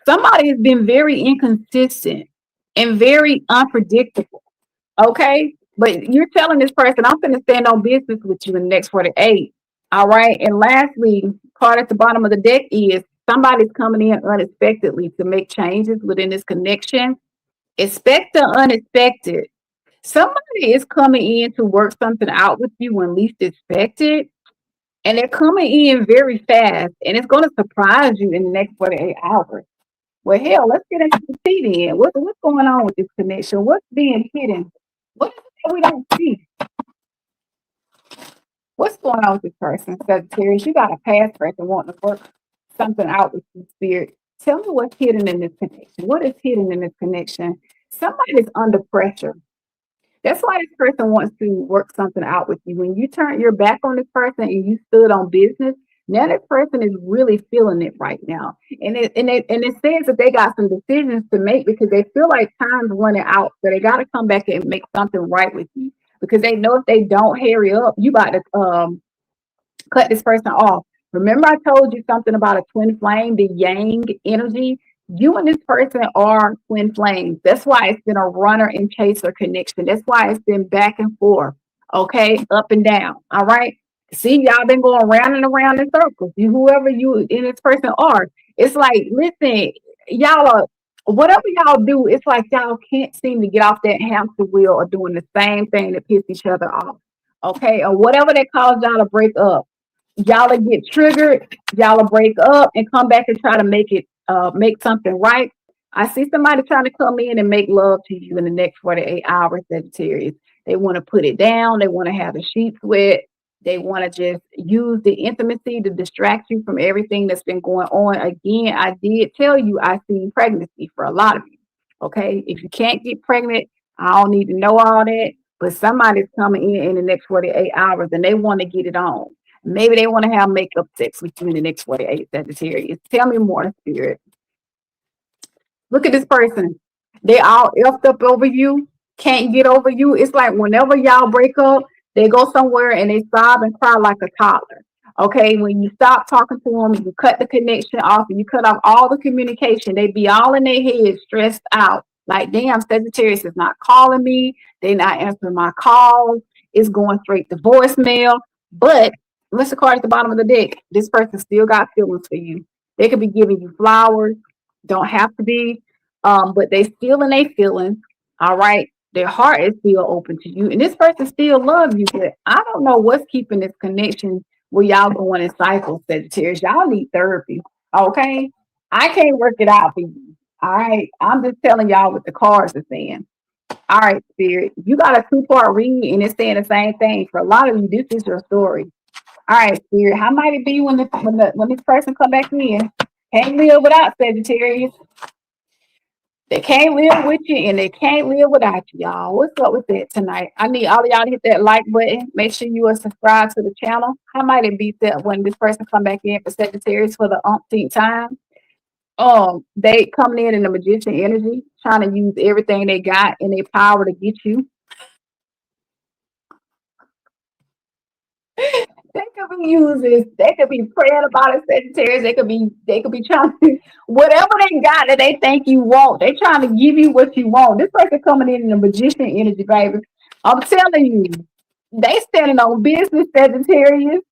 Somebody has been very inconsistent and very unpredictable. Okay. But you're telling this person, I'm going to stand on business with you in the next 48. All right. And lastly, card at the bottom of the deck is somebody's coming in unexpectedly to make changes within this connection. Expect the unexpected. Somebody is coming in to work something out with you when least expected. And they're coming in very fast. And it's going to surprise you in the next 48 hours. Well, hell, let's get into the tea then. What's going on with this connection? What's being hidden? What is it that we don't see? What's going on with this person? Sagittarius, you got a past person wanting to work something out with your spirit. Tell me what's hidden in this connection. What is hidden in this connection? Somebody's under pressure. That's why this person wants to work something out with you. When you turn your back on this person and you stood on business, now this person is really feeling it right now. And it says that they got some decisions to make because they feel like time's running out. So they got to come back and make something right with you because they know if they don't hurry up, you about to cut this person off. Remember, I told you something about a twin flame, the yang energy. You and this person are twin flames. That's why it's been a runner and chaser connection. That's why it's been back and forth, okay, up and down. All right. See, y'all been going round and around in circles. You, whoever you and this person are, it's like, listen, y'all are whatever y'all do. It's like y'all can't seem to get off that hamster wheel or doing the same thing to piss each other off, okay, or whatever that caused y'all to break up. Y'all will get triggered, y'all will break up and come back and try to make something right. I see somebody trying to come in and make love to you in the next 48 hours, Sagittarius. They want to put it down, they want to have the sheets wet, they want to just use the intimacy to distract you from everything that's been going on. Again, I did tell you I seen pregnancy for a lot of you. Okay. If you can't get pregnant, I don't need to know all that. But somebody's coming in the next 48 hours and they want to get it on. Maybe they want to have makeup sex with you in the next 48, Sagittarius. Tell me more, Spirit. Look at this person. They all effed up over you, can't get over you. It's like whenever y'all break up, they go somewhere and they sob and cry like a toddler. Okay, when you stop talking to them, you cut the connection off and you cut off all the communication. They be all in their head, stressed out. Like, damn, Sagittarius is not calling me. They not answering my calls. It's going straight to voicemail. But what's the card at the bottom of the deck? This person still got feelings for you. They could be giving you flowers. Don't have to be, but they still in their feelings. All right, their heart is still open to you, and this person still loves you. But I don't know what's keeping this connection where y'all going in cycles, Sagittarius. Y'all need therapy. Okay, I can't work it out for you. All right, I'm just telling y'all what the cards are saying. All right, Spirit, you got a two-part read, and it's saying the same thing. For a lot of you, this is your story. All right, Spirit, how might it be when this person come back in? Can't live without Sagittarius. They can't live with you and they can't live without you, y'all. What's up with that tonight? I need all of y'all to hit that like button. Make sure you are subscribed to the channel. How might it be that when this person come back in for Sagittarius for the umpteenth time? They coming in the magician energy, trying to use everything they got in their power to get you. They could be using, they could be praying about it, Sagittarius. They could be trying to whatever they got that they think you want. They trying to give you what you want. This person coming in the magician energy, baby. I'm telling you, they standing on business, Sagittarius.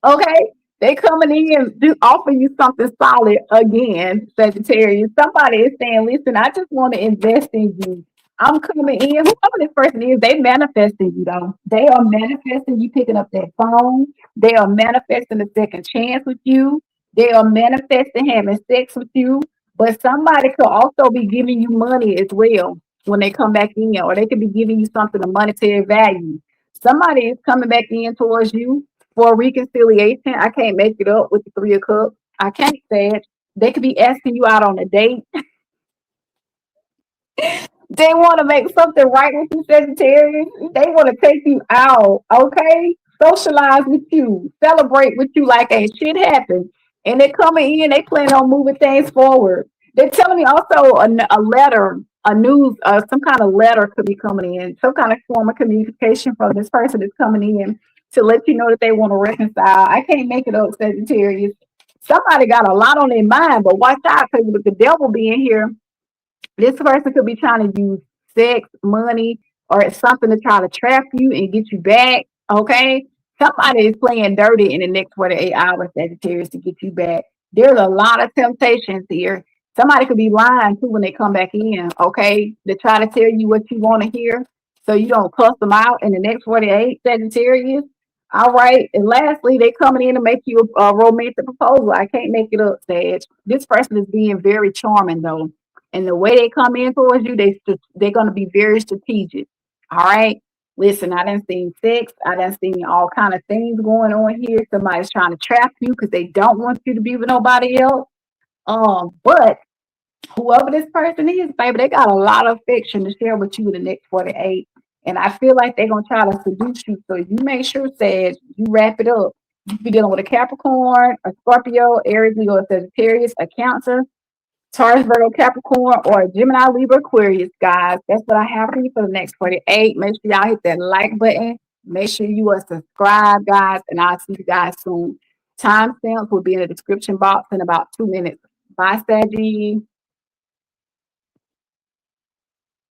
Okay, they coming in to offer you something solid again, Sagittarius. Somebody is saying, "Listen, I just want to invest in you. I'm coming in." Whoever this person is, they manifesting you though. They are manifesting you picking up that phone. They are manifesting a second chance with you. They are manifesting having sex with you. But somebody could also be giving you money as well when they come back in, or they could be giving you something of monetary value. Somebody is coming back in towards you for reconciliation. I can't make it up with the Three of Cups. I can't say it. They could be asking you out on a date. They want to make something right with you, Sagittarius. They want to take you out, okay? Socialize with you, celebrate with you like ain't shit happened. And they're coming in, they plan on moving things forward. They're telling me also a letter, a news, some kind of letter could be coming in, some kind of form of communication from this person that's coming in to let you know that they want to reconcile. I can't make it up, Sagittarius. Somebody got a lot on their mind, but watch out because with the devil being here, this person could be trying to use sex, money, or something to try to trap you and get you back. Okay. Somebody is playing dirty in the next 48 hours, Sagittarius, to get you back. There's a lot of temptations here. Somebody could be lying too when they come back in, okay, to try to tell you what you want to hear so you don't cuss them out in the next 48, Sagittarius. All right. And lastly, they coming in to make you a romantic proposal. I can't make it up, Sag. This person is being very charming though. And the way they come in towards you, they're gonna be very strategic. All right. Listen, I done seen sex, I done seen all kind of things going on here. Somebody's trying to trap you because they don't want you to be with nobody else. But whoever this person is, baby, they got a lot of affection to share with you in the next 48. And I feel like they're gonna try to seduce you. So you make sure, Sag, you wrap it up. You be dealing with a Capricorn, a Scorpio, Aries, Leo, a Sagittarius, a Cancer, Taurus, Virgo, Capricorn, or a Gemini, Libra, Aquarius, guys. That's what I have for you for the next 48. Make sure y'all hit that like button. Make sure you are subscribed, guys, and I'll see you guys soon. Timestamps will be in the description box in about 2 minutes. Bye, Saggy.